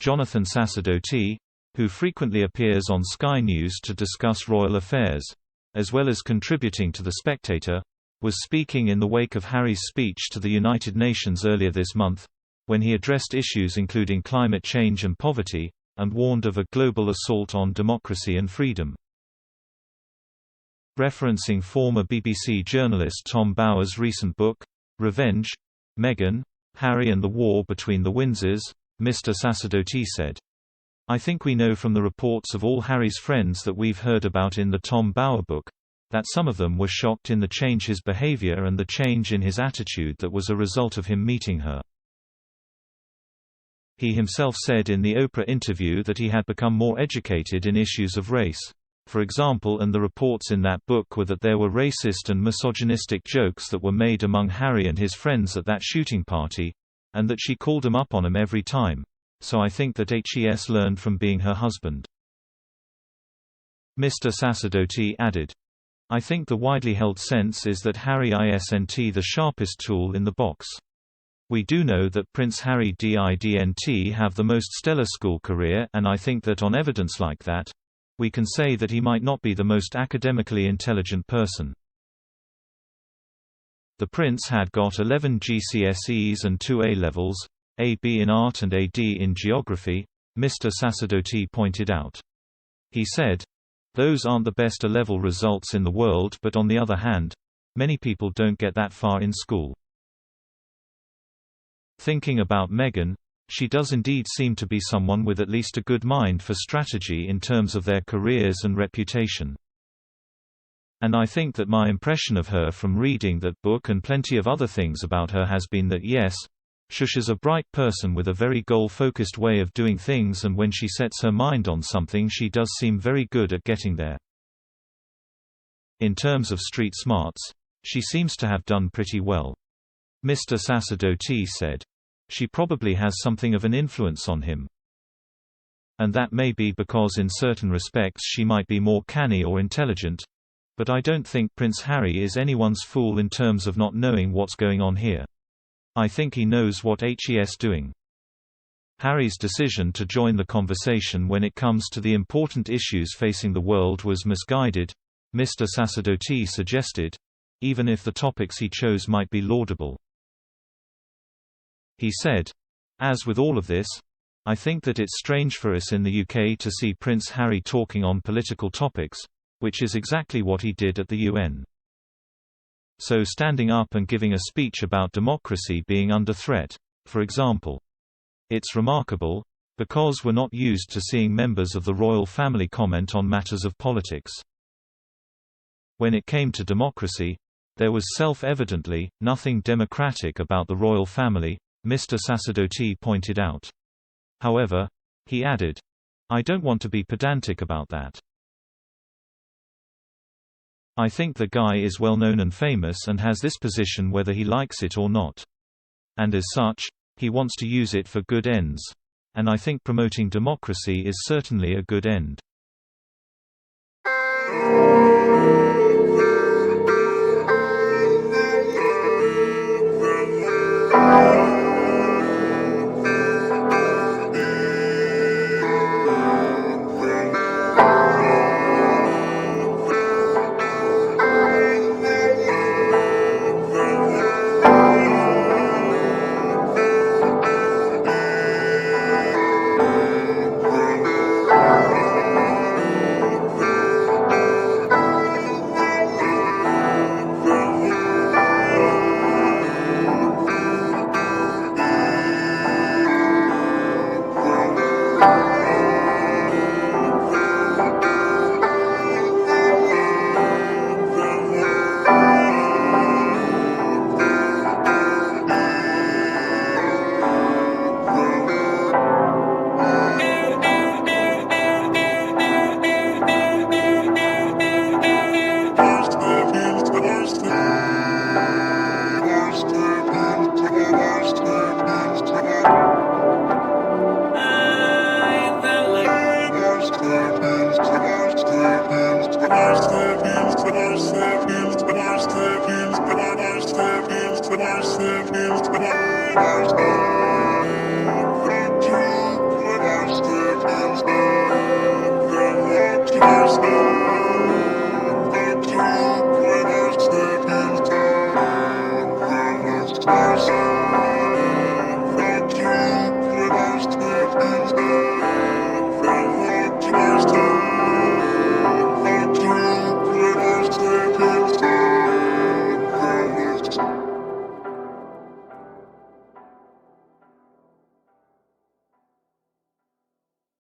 Jonathan Sacerdoti, who frequently appears on Sky News to discuss royal affairs, as well as contributing to The Spectator, was speaking in the wake of Harry's speech to the United Nations earlier this month, when he addressed issues including climate change and poverty, and warned of a global assault on democracy and freedom. Referencing former BBC journalist Tom Bower's recent book, Revenge, Meghan, Harry and the War Between the Windsors, Mr. Sacerdoti said, "I think we know from the reports of all Harry's friends that we've heard about in the Tom Bower book, that some of them were shocked in the change his behavior and the change in his attitude that was a result of him meeting her." He himself said in the Oprah interview that he had become more educated in issues of race, for example, and the reports in that book were that there were racist and misogynistic jokes that were made among Harry and his friends at that shooting party, and that she called him up on them every time, so I think that HES learned from being her husband. Mr. Sacerdoti added, "I think the widely held sense is that Harry isn't the sharpest tool in the box. We do know that Prince Harry didn't have the most stellar school career, and I think that on evidence like that, we can say that he might not be the most academically intelligent person. The Prince had got 11 GCSEs and 2 A-levels, A/B in art and AD in geography," Mr. Sacerdoti pointed out. He said, "Those aren't the best A-level results in the world, but on the other hand, many people don't get that far in school." Thinking about Meghan, she does indeed seem to be someone with at least a good mind for strategy in terms of their careers and reputation. And I think that my impression of her from reading that book and plenty of other things about her has been that yes, she's a bright person with a very goal-focused way of doing things, and when she sets her mind on something she does seem very good at getting there. In terms of street smarts, she seems to have done pretty well. Mr. Sacerdoti said, "She probably has something of an influence on him. And that may be because in certain respects she might be more canny or intelligent, but I don't think Prince Harry is anyone's fool in terms of not knowing what's going on here. I think he knows what he's doing." Harry's decision to join the conversation when it comes to the important issues facing the world was misguided, Mr. Sacerdoti suggested, even if the topics he chose might be laudable. He said, "As with all of this, I think that it's strange for us in the UK to see Prince Harry talking on political topics, which is exactly what he did at the UN. So standing up and giving a speech about democracy being under threat, for example. It's remarkable, because we're not used to seeing members of the royal family comment on matters of politics. When it came to democracy, there was self-evidently nothing democratic about the royal family," Mr. Sacerdoti pointed out. However, he added, "I don't want to be pedantic about that. I think the guy is well known and famous and has this position whether he likes it or not. And as such, he wants to use it for good ends. And I think promoting democracy is certainly a good end." Sharpest.